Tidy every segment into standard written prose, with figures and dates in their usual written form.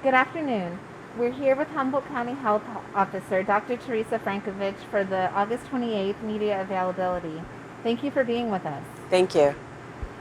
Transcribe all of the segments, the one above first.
Good afternoon. We're here with Humboldt County Health Officer Dr. Teresa Frankovich for the August 28th media availability. Thank you for being with us. Thank you.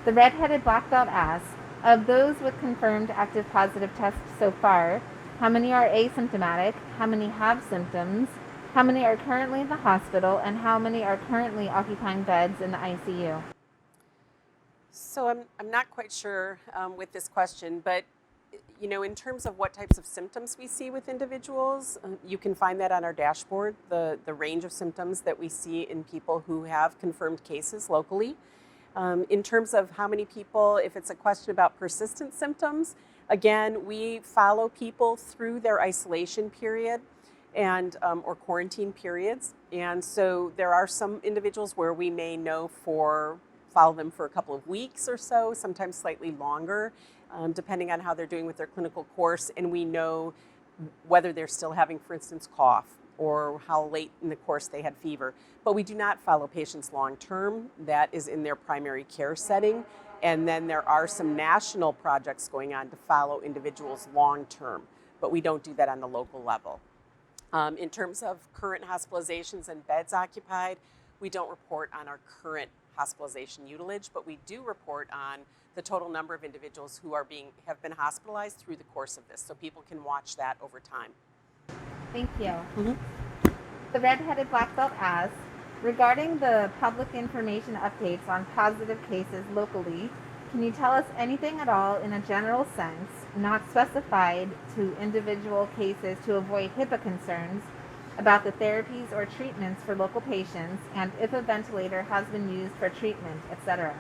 The Redheaded Blackbelt asks, of those with confirmed active positive tests so far, how many are asymptomatic, how many have symptoms, how many are currently in the hospital, and how many are currently occupying beds in the ICU? So I'm not quite sure with this question, but in terms of what types of symptoms we see with individuals, you can find that on our dashboard, the range of symptoms that we see in people who have confirmed cases locally. In terms of how many people, if it's a question about persistent symptoms, again, we follow people through their isolation period and or quarantine periods. And so there are some individuals where we may follow them for a couple of weeks or so, sometimes slightly longer, depending on how they're doing with their clinical course. And we know whether they're still having, for instance, cough or how late in the course they had fever. But we do not follow patients long-term. That is in their primary care setting. And then there are some national projects going on to follow individuals long-term, but we don't do that on the local level. In terms of current hospitalizations and beds occupied, we don't report on our current hospitalization utilage, but we do report on the total number of individuals who have been hospitalized through the course of this, so people can watch that over time. Thank you. The Redheaded Blackbelt asks, regarding the public information updates on positive cases locally, can you tell us anything at all in a general sense, not specified to individual cases to avoid HIPPA concerns, about the therapies or treatments for local patients, and if a ventilator has been used for treatment, etc.?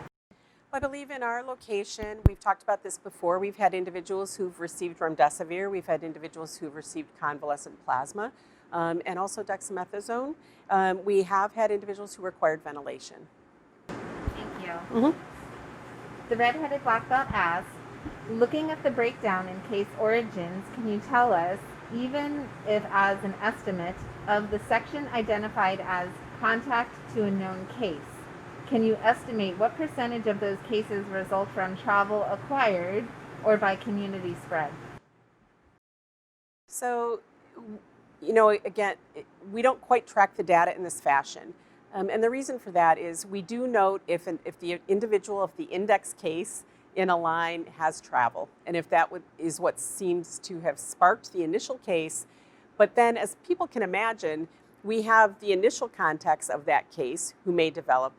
I believe in our location, we've talked about this before, we've had individuals who've received remdesivir, we've had individuals who've received convalescent plasma, and also dexamethasone. We have had individuals who required ventilation. Thank you. The Redheaded Blackbelt asks, looking at the breakdown in case origins, can you tell us, even if as an estimate, of the section identified as contact to a known case? Can you estimate what percentage of those cases result from travel acquired or by community spread? So, again, we don't quite track the data in this fashion. And the reason for that is we do note if the individual of the index case in a line has travel, and if that is what seems to have sparked the initial case. But then, as people can imagine, we have the initial contacts of that case who may develop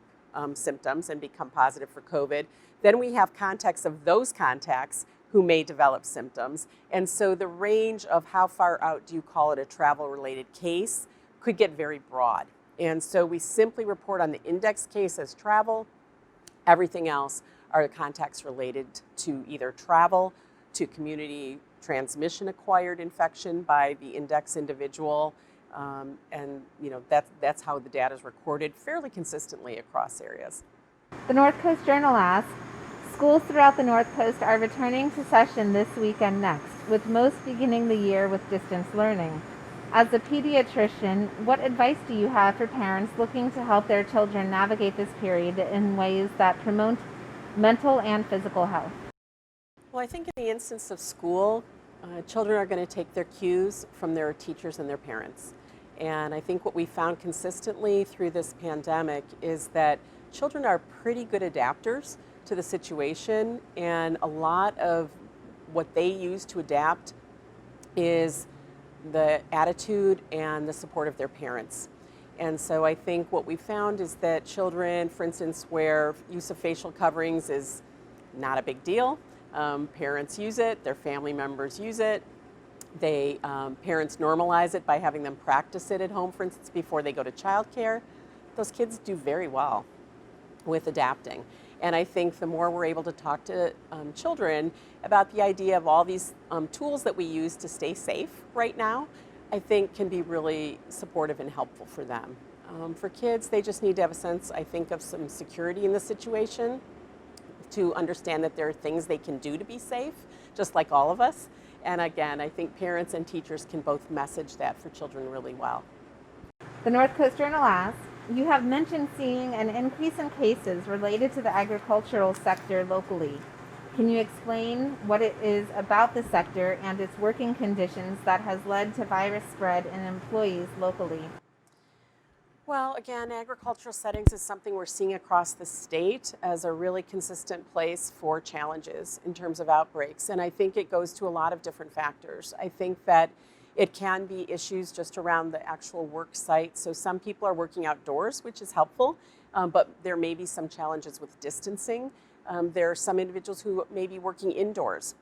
symptoms and become positive for COVID. Then we have contacts of those contacts who may develop symptoms. And so the range of how far out do you call it a travel-related case could get very broad. And so we simply report on the index case as travel. Everything else are the contacts related to either travel, to community transmission acquired infection by the index individual. And that's how the data is recorded fairly consistently across areas. The North Coast Journal asks, schools throughout the North Coast are returning to session this week and next, with most beginning the year with distance learning. As a pediatrician, what advice do you have for parents looking to help their children navigate this period in ways that promote mental and physical health? Well, I think in the instance of school, children are going to take their cues from their teachers and their parents. And I think what we found consistently through this pandemic is that children are pretty good adapters to the situation, and a lot of what they use to adapt is the attitude and the support of their parents. And so I think what we found is that children, for instance, where use of facial coverings is not a big deal, parents use it, their family members use it. Parents normalize it by having them practice it at home, for instance, before they go to childcare. Those kids do very well with adapting. And I think the more we're able to talk to children about the idea of all these tools that we use to stay safe right now, I think can be really supportive and helpful for them. For kids, they just need to have a sense, I think, of some security in the situation, to understand that there are things they can do to be safe, just like all of us. And again, I think parents and teachers can both message that for children really well. The North Coast Journal asks, you have mentioned seeing an increase in cases related to the agricultural sector locally. Can you explain what it is about the sector and its working conditions that has led to virus spread in employees locally? Well, again, agricultural settings is something we're seeing across the state as a really consistent place for challenges in terms of outbreaks. And I think it goes to a lot of different factors. I think that it can be issues just around the actual work site. So some people are working outdoors, which is helpful, but there may be some challenges with distancing. There are some individuals who may be working indoors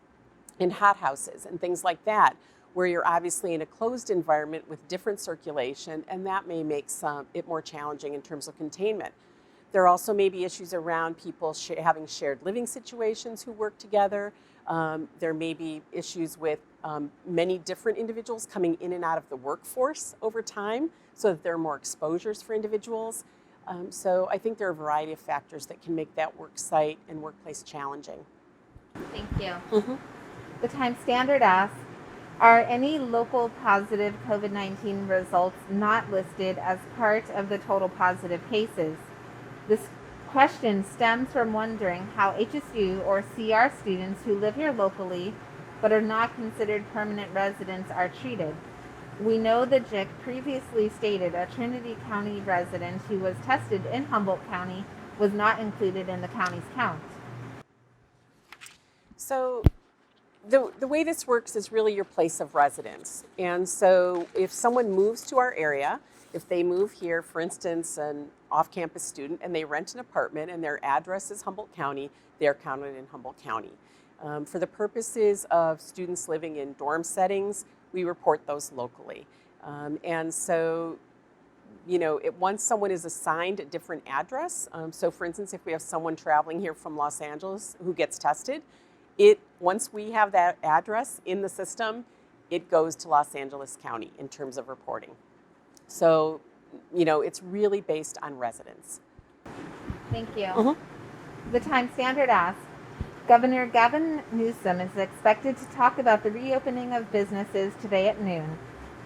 in hothouses and things like that, where you're obviously in a closed environment with different circulation, and that may make it more challenging in terms of containment. There also may be issues around people having shared living situations who work together. There may be issues with many different individuals coming in and out of the workforce over time, so that there are more exposures for individuals. So I think there are a variety of factors that can make that work site and workplace challenging. Thank you. The Times Standard asks, are any local positive COVID-19 results not listed as part of the total positive cases? This question stems from wondering how HSU or CR students who live here locally but are not considered permanent residents are treated. We know the JIC previously stated a Trinity County resident who was tested in Humboldt County was not included in the county's count. So the way this works is really your place of residence. And so if someone moves to our area, if they move here, for instance, an off-campus student, and they rent an apartment and their address is Humboldt County, they're counted in Humboldt County. For the purposes of students living in dorm settings, we report those locally. And so, once someone is assigned a different address, so for instance, if we have someone traveling here from Los Angeles who gets tested, once we have that address in the system, it goes to Los Angeles County in terms of reporting. So, it's really based on residence. Thank you. The Times Standard asks, Governor Gavin Newsom is expected to talk about the reopening of businesses today at noon.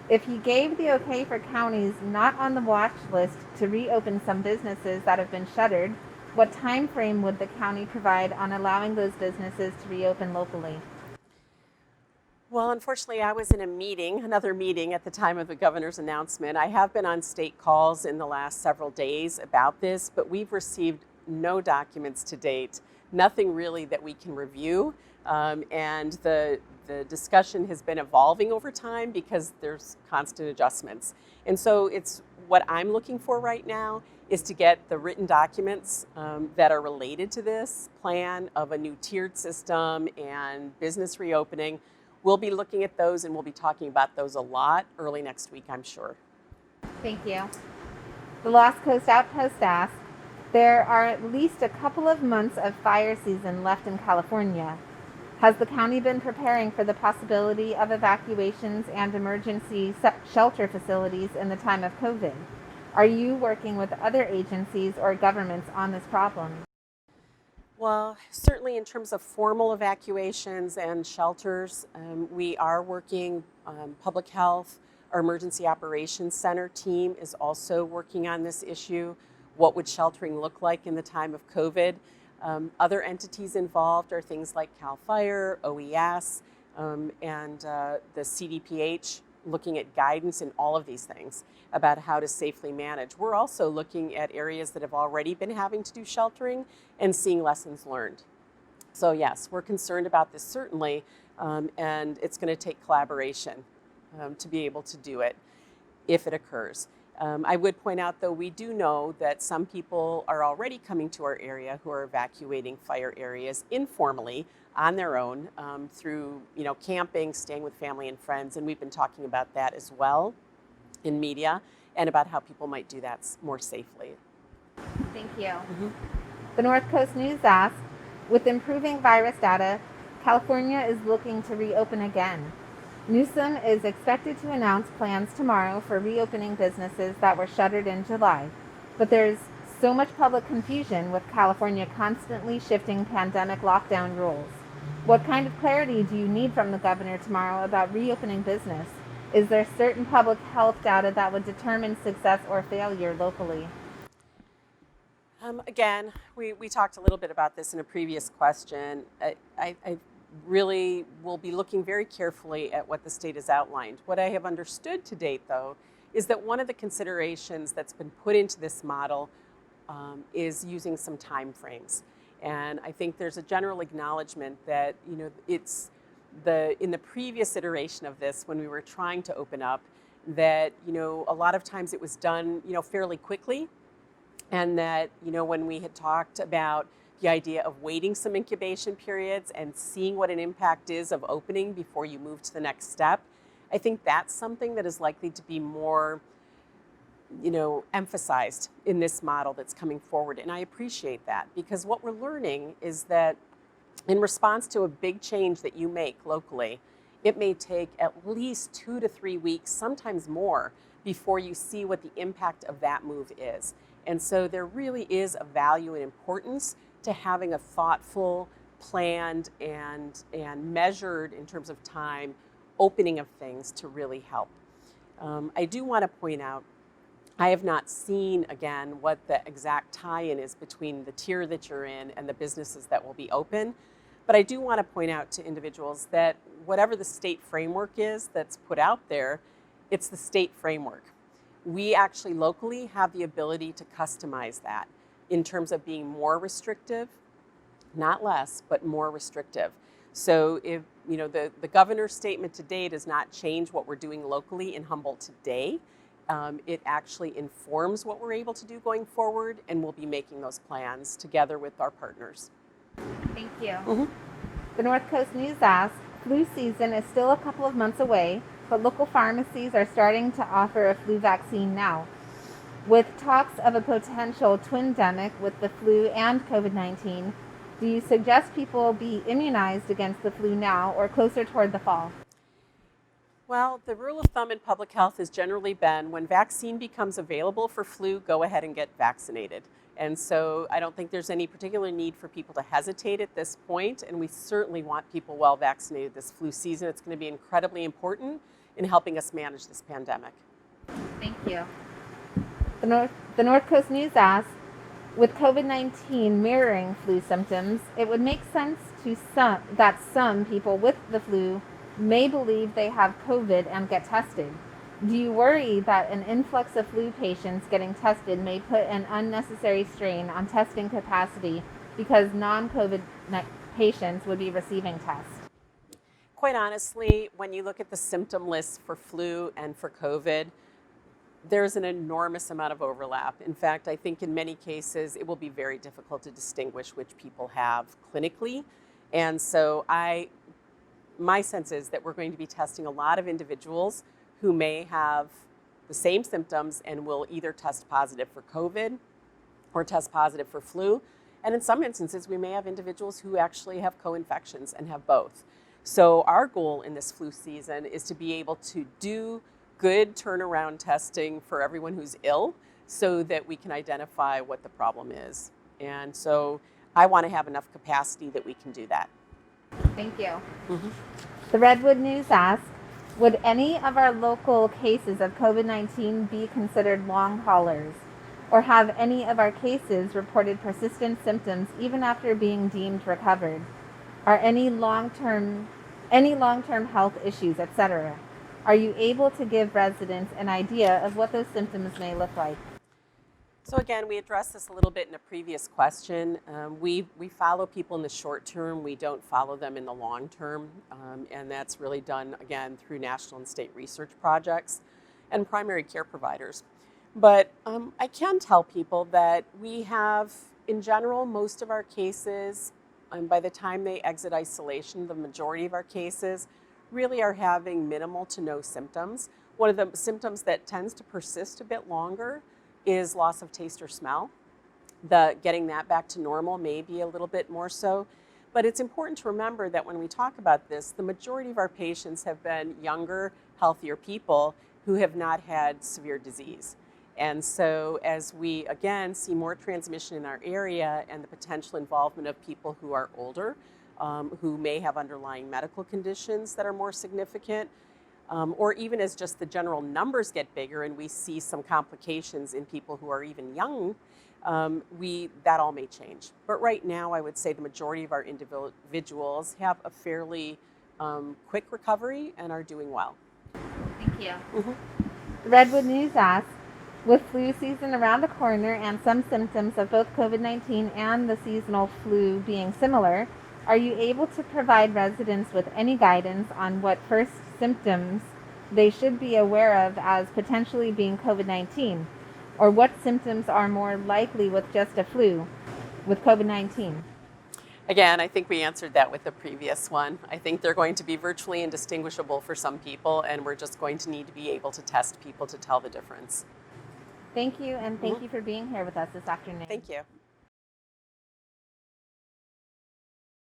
If he gave the okay for counties not on the watch list to reopen some businesses that have been shuttered, what time frame would the county provide on allowing those businesses to reopen locally? Well, unfortunately, I was in another meeting at the time of the governor's announcement. I have been on state calls in the last several days about this, but we've received no documents to date, nothing really that we can review. And the discussion has been evolving over time because there's constant adjustments. And so what I'm looking for right now is to get the written documents that are related to this plan of a new tiered system and business reopening. We'll be looking at those and we'll be talking about those a lot early next week, I'm sure. Thank you. The Lost Coast Outpost asks, there are at least a couple of months of fire season left in California. Has the county been preparing for the possibility of evacuations and emergency shelter facilities in the time of COVID? Are you working with other agencies or governments on this problem? Well, certainly in terms of formal evacuations and shelters, we are working. Public health, our emergency operations center team is also working on this issue. What would sheltering look like in the time of COVID? Other entities involved are things like CAL FIRE, OES, and the CDPH, looking at guidance in all of these things about how to safely manage. We're also looking at areas that have already been having to do sheltering and seeing lessons learned. So yes, we're concerned about this certainly, and it's going to take collaboration to be able to do it if it occurs. I would point out, though, we do know that some people are already coming to our area who are evacuating fire areas informally on their own through, camping, staying with family and friends, and we've been talking about that as well in media and about how people might do that more safely. Thank you. The North Coast News asks, with improving virus data, California is looking to reopen again. Newsom is expected to announce plans tomorrow for reopening businesses that were shuttered in July, but there's so much public confusion with California constantly shifting pandemic lockdown rules. What kind of clarity do you need from the governor tomorrow about reopening business? Is there certain public health data that would determine success or failure locally? Again, we talked a little bit about this in a previous question. I really will be looking very carefully at what the state has outlined. What I have understood to date, though, is that one of the considerations that's been put into this model is using some time frames. And I think there's a general acknowledgement that, it's in the previous iteration of this, when we were trying to open up, that, a lot of times it was done, fairly quickly. And that, when we had talked about the idea of waiting some incubation periods and seeing what an impact is of opening before you move to the next step, I think that's something that is likely to be more, emphasized in this model that's coming forward. And I appreciate that, because what we're learning is that in response to a big change that you make locally, it may take at least 2 to 3 weeks, sometimes more, before you see what the impact of that move is. And so there really is a value and importance to having a thoughtful, planned, and measured in terms of time opening of things to really help. I do want to point out, I have not seen, again, what the exact tie-in is between the tier that you're in and the businesses that will be open. But I do want to point out to individuals that whatever the state framework is that's put out there, it's the state framework. We actually locally have the ability to customize that in terms of being more restrictive, not less, but more restrictive. So if, the governor's statement today does not change what we're doing locally in Humboldt today. It actually informs what we're able to do going forward, and we'll be making those plans together with our partners. Thank you. Mm-hmm. The North Coast News asks, flu season is still a couple of months away, but local pharmacies are starting to offer a flu vaccine now. With talks of a potential twindemic with the flu and COVID-19, do you suggest people be immunized against the flu now or closer toward the fall? Well, the rule of thumb in public health has generally been when vaccine becomes available for flu, go ahead and get vaccinated. And so I don't think there's any particular need for people to hesitate at this point, and we certainly want people well vaccinated this flu season. It's going to be incredibly important in helping us manage this pandemic. Thank you. The North Coast News asks, with COVID-19 mirroring flu symptoms, it would make sense that some people with the flu may believe they have COVID and get tested. Do you worry that an influx of flu patients getting tested may put an unnecessary strain on testing capacity because non-COVID patients would be receiving tests? Quite honestly, when you look at the symptom lists for flu and for COVID, there's an enormous amount of overlap. In fact, I think in many cases it will be very difficult to distinguish which people have clinically. And so my sense is that we're going to be testing a lot of individuals who may have the same symptoms and will either test positive for COVID or test positive for flu. And in some instances, we may have individuals who actually have co-infections and have both. So our goal in this flu season is to be able to do good turnaround testing for everyone who's ill so that we can identify what the problem is. And so I want to have enough capacity that we can do that. Thank you. Mm-hmm. The Redwood News asks, would any of our local cases of COVID-19 be considered long haulers? Or have any of our cases reported persistent symptoms even after being deemed recovered? Are any long-term health issues, etc.? Are you able to give residents an idea of what those symptoms may look like? So again, we addressed this a little bit in a previous question. We follow people in the short term. We don't follow them in the long term. And that's really done, again, through national and state research projects and primary care providers. But I can tell people that we have, in general, most of our cases, by the time they exit isolation, the majority of our cases really are having minimal to no symptoms. One of the symptoms that tends to persist a bit longer is loss of taste or smell. Getting that back to normal may be a little bit more so. But it's important to remember that when we talk about this, the majority of our patients have been younger, healthier people who have not had severe disease. And so as we, again, see more transmission in our area and the potential involvement of people who are older, who may have underlying medical conditions that are more significant, or even as just the general numbers get bigger and we see some complications in people who are even young, that all may change. But right now, I would say the majority of our individuals have a fairly quick recovery and are doing well. Thank you. Mhm. Redwood News asks, with flu season around the corner and some symptoms of both COVID-19 and the seasonal flu being similar, are you able to provide residents with any guidance on what first symptoms they should be aware of as potentially being COVID-19? Or what symptoms are more likely with just a flu with COVID-19? Again, I think we answered that with the previous one. I think they're going to be virtually indistinguishable for some people, and we're just going to need to be able to test people to tell the difference. Thank you, and thank you for being here with us this afternoon. Thank you.